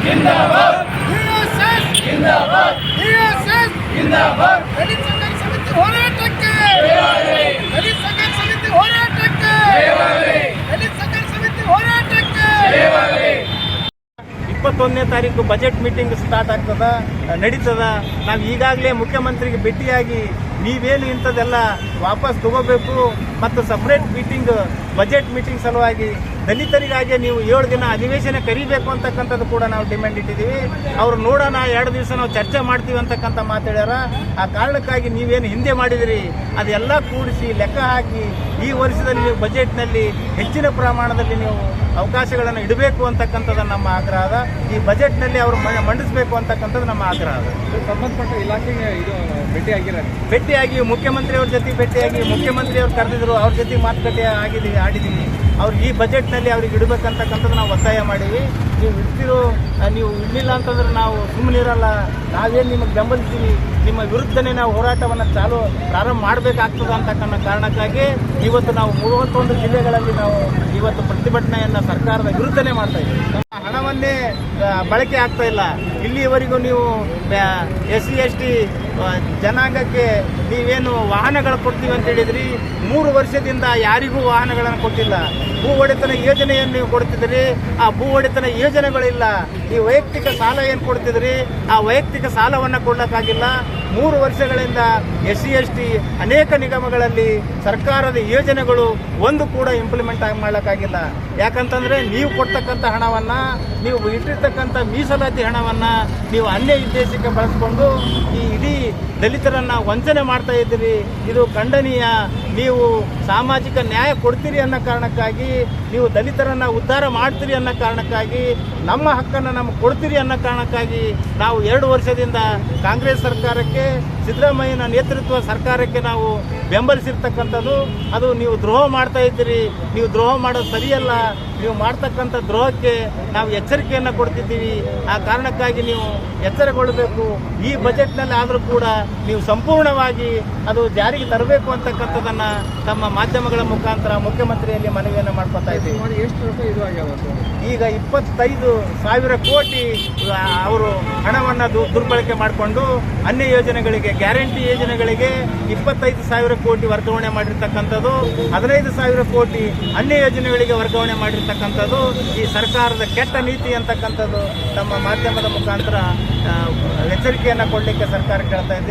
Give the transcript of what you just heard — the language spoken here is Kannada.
जिंदाबाद जिंदाबाद जिंदाबाद दलित संघर्ष समिति ಹೋರಾಟಕ್ಕೆ दलित संघर्ष समिति ಹೋರಾಟಕ್ಕೆ दलित संघर्ष समिति ಹೋರಾಟಕ್ಕೆ 21ನೇ ತಾರೀಕು ಬಜೆಟ್ ಮೀಟಿಂಗ್ ಸ್ಟಾರ್ಟ್ ಆಗ್ತದ ನಡೀತದ. ನಾವು ಈಗಾಗಲೇ ಮುಖ್ಯಮಂತ್ರಿಗೆ ಭೇಟಿಯಾಗಿ ನೀವೇನು ಇಂಥದ್ದೆಲ್ಲ ವಾಪಸ್ ತಗೋಬೇಕು ಮತ್ತು ಸಪ್ರೇಟ್ ಮೀಟಿಂಗ್ ಬಜೆಟ್ ಮೀಟಿಂಗ್ ಸಲುವಾಗಿ ದಲಿತರಿಗಾಗಿ ನೀವು 7 ದಿನ ಅಧಿವೇಶನ ಕರಿಬೇಕು ಅಂತಕ್ಕಂಥದ್ದು ಕೂಡ ನಾವು ಡಿಮ್ಯಾಂಡ್ ಇಟ್ಟಿದ್ದೀವಿ. ಅವ್ರು ನೋಡೋಣ 2 ದಿವಸ ನಾವು ಚರ್ಚೆ ಮಾಡ್ತೀವಿ ಅಂತಕ್ಕಂಥ ಮಾತು ಹೇಳ್ಯಾರ. ಆ ಕಾರಣಕ್ಕಾಗಿ ನೀವೇನು ಹಿಂದೆ ಮಾಡಿದಿರಿ ಅದೆಲ್ಲ ಕೂಡಿಸಿ ಲೆಕ್ಕ ಹಾಕಿ ಈ ವರ್ಷದಲ್ಲಿ ನೀವು ಬಜೆಟ್ನಲ್ಲಿ ಹೆಚ್ಚಿನ ಪ್ರಮಾಣದಲ್ಲಿ ನೀವು ಅವಕಾಶಗಳನ್ನು ಇಡಬೇಕು ಅಂತಕ್ಕಂಥದ್ದು ನಮ್ಮ ಆಗ್ರಹ ಅದ. ಈ ಬಜೆಟ್ನಲ್ಲಿ ಅವರು ಮಂಡಿಸಬೇಕು ಅಂತಕ್ಕಂಥದ್ದು ನಮ್ಮ ಆಗ್ರಹ ಅದ. ಸಂಬಂಧಪಟ್ಟ ಇಲಾಖೆಗೆ ಇದು ಭೇಟಿಯಾಗಿ ಮುಖ್ಯಮಂತ್ರಿಯವ್ರ ಜೊತೆ ಭೇಟಿಯಾಗಿ ಮುಖ್ಯಮಂತ್ರಿಯವ್ರು ಕರೆದಿದ್ರು, ಅವ್ರ ಜೊತೆ ಮಾತುಕತೆ ಆಡಿದ್ದೀವಿ. ಅವ್ರು ಈ ಬಜೆಟ್ನಲ್ಲಿ ಅವ್ರಿಗೆ ಇಡಬೇಕಂತಕ್ಕಂಥದ್ದು ನಾವು ಒತ್ತಾಯ ಮಾಡೀವಿ. ನೀವು ಇಡಲಿಲ್ಲ ಅಂತಂದ್ರೆ ನಾವು ಸುಮ್ಮನಿರಲ್ಲ, ನಾವೇನು ನಿಮಗೆ ಬೆಂಬಲಿಸ್ತೀವಿ, ನಿಮ್ಮ ವಿರುದ್ಧನೇ ನಾವು ಹೋರಾಟವನ್ನು ಪ್ರಾರಂಭ ಮಾಡಬೇಕಾಗ್ತದೆ ಅಂತಕ್ಕಂಥ ಕಾರಣಕ್ಕಾಗಿ ಇವತ್ತು ನಾವು 31 ಜಿಲ್ಲೆಗಳಲ್ಲಿ ನಾವು ಇವತ್ತು ಪ್ರತಿಭಟನೆಯನ್ನು ಸರ್ಕಾರದ ವಿರುದ್ಧನೇ ಮಾಡ್ತಾ ಇದ್ದೀವಿ. ನಮ್ಮ ಹಣವನ್ನೇ ಬಳಕೆ ಆಗ್ತಾ ಇಲ್ಲ. ಇಲ್ಲಿಯವರೆಗೂ ನೀವು SC ST ಜನಾಂಗಕ್ಕೆ ನೀವೇನು ವಾಹನಗಳು ಕೊಡ್ತೀವಿ ಅಂತ ಹೇಳಿದ್ರಿ, 3 ವರ್ಷದಿಂದ ಯಾರಿಗೂ ವಾಹನಗಳನ್ನು ಕೊಟ್ಟಿಲ್ಲ. ಭೂ ಒಡೆತನ ಯೋಜನೆಯನ್ನು ನೀವು ಕೊಡ್ತಿದ್ರಿ, ಆ ಭೂ ಒಡೆತನ ಯೋಜನೆಗಳಿಲ್ಲ. ಈ ವೈಯಕ್ತಿಕ ಸಾಲ ಏನು ಕೊಡ್ತಿದ್ರಿ, ಆ ವೈಯಕ್ತಿಕ ಸಾಲವನ್ನು ಕೊಡಲಿಕ್ಕಾಗಿಲ್ಲ. 3 ವರ್ಷಗಳಿಂದ SC ST ಅನೇಕ ನಿಗಮಗಳಲ್ಲಿ ಸರ್ಕಾರದ ಯೋಜನೆಗಳು ಒಂದು ಕೂಡ ಇಂಪ್ಲಿಮೆಂಟ್ ಮಾಡಲಿಕ್ಕಾಗಿಲ್ಲ. ಯಾಕಂತಂದ್ರೆ ನೀವು ಕೊಡ್ತಕ್ಕಂಥ ಹಣವನ್ನು, ನೀವು ಇಟ್ಟಿರ್ತಕ್ಕಂಥ ಮೀಸಲಾತಿ ಹಣವನ್ನು ನೀವು ಅನ್ಯ ಉದ್ದೇಶಕ್ಕೆ ಬಳಸಿಕೊಂಡು ಈ ಇಡೀ ದಲಿತರನ್ನು ವಂಚನೆ ಮಾಡ್ತಾ ಇದ್ದೀರಿ. ಇದು ಖಂಡನೀಯ. ನೀವು ಸಾಮಾಜಿಕ ನ್ಯಾಯ ಕೊಡ್ತೀರಿ ಅನ್ನೋ ಕಾರಣಕ್ಕಾಗಿ, ನೀವು ದಲಿತರನ್ನು ಉದ್ಧಾರ ಮಾಡ್ತೀರಿ ಅನ್ನೋ ಕಾರಣಕ್ಕಾಗಿ, ನಮ್ಮ ಹಕ್ಕನ್ನು ನಮಗೆ ಕೊಡ್ತೀರಿ ಅನ್ನೋ ಕಾರಣಕ್ಕಾಗಿ ನಾವು 2 ವರ್ಷದಿಂದ ಕಾಂಗ್ರೆಸ್ ಸರ್ಕಾರಕ್ಕೆ, ಸಿದ್ದರಾಮಯ್ಯನ ನೇತೃತ್ವ ಸರ್ಕಾರಕ್ಕೆ ನಾವು ಬೆಂಬಲಿಸಿರ್ತಕ್ಕಂಥದ್ದು. ಅದು ನೀವು ದ್ರೋಹ ಮಾಡ್ತಾ ಇದ್ದೀರಿ. ನೀವು ದ್ರೋಹ ಮಾಡೋದು ಸರಿಯಲ್ಲ. ನೀವು ಮಾಡ್ತಕ್ಕಂಥ ದ್ರೋಹಕ್ಕೆ ನಾವು ಎಚ್ಚರಿಕೆಯನ್ನು ಕೊಡ್ತಿದ್ದೀವಿ. ಆ ಕಾರಣಕ್ಕಾಗಿ ನೀವು ಎಚ್ಚರಗೊಳ್ಳಬೇಕು. ಈ ಬಜೆಟ್ನಲ್ಲಿ ಆದರೂ ಕೂಡ ನೀವು ಸಂಪೂರ್ಣವಾಗಿ ಅದು ಜಾರಿಗೆ ತರಬೇಕು ಅಂತಕ್ಕಂಥದ್ದನ್ನು ತಮ್ಮ ಮಾಧ್ಯಮಗಳ ಮುಖಾಂತರ ಮುಖ್ಯಮಂತ್ರಿಯಲ್ಲಿ ಮನವಿಯನ್ನು ಮಾಡ್ಕೊತಾ ಇದ್ದೀವಿ. ಎಷ್ಟು ರೂಪಾಯಿ ಇದು ಆಗ್ಯಾವ? ಈಗ 25,000 ಕೋಟಿ ಅವರು ಹಣವನ್ನು ದುರ್ಬಳಕೆ ಮಾಡಿಕೊಂಡು ಅನ್ಯ ಯೋಜನೆಗಳಿಗೆ, ಗ್ಯಾರಂಟಿ ಯೋಜನೆಗಳಿಗೆ 25,000 ಕೋಟಿ ವರ್ಗಾವಣೆ ಮಾಡಿರ್ತಕ್ಕಂಥದ್ದು, 15,000 ಕೋಟಿ ಅನ್ಯ ಯೋಜನೆಗಳಿಗೆ ವರ್ಗಾವಣೆ ಮಾಡಿರ್ತಕ್ಕಂಥದ್ದು ಈ ಸರ್ಕಾರದ ಕೆಟ್ಟ ನೀತಿ ಅಂತಕ್ಕಂಥದ್ದು ತಮ್ಮ ಮಾಧ್ಯಮದ ಮುಖಾಂತರ ಎಚ್ಚರಿಕೆಯನ್ನು ಕೊಡಲಿಕ್ಕೆ ಸರ್ಕಾರ ಕೇಳ್ತಾ ಇದ್ದೀವಿ.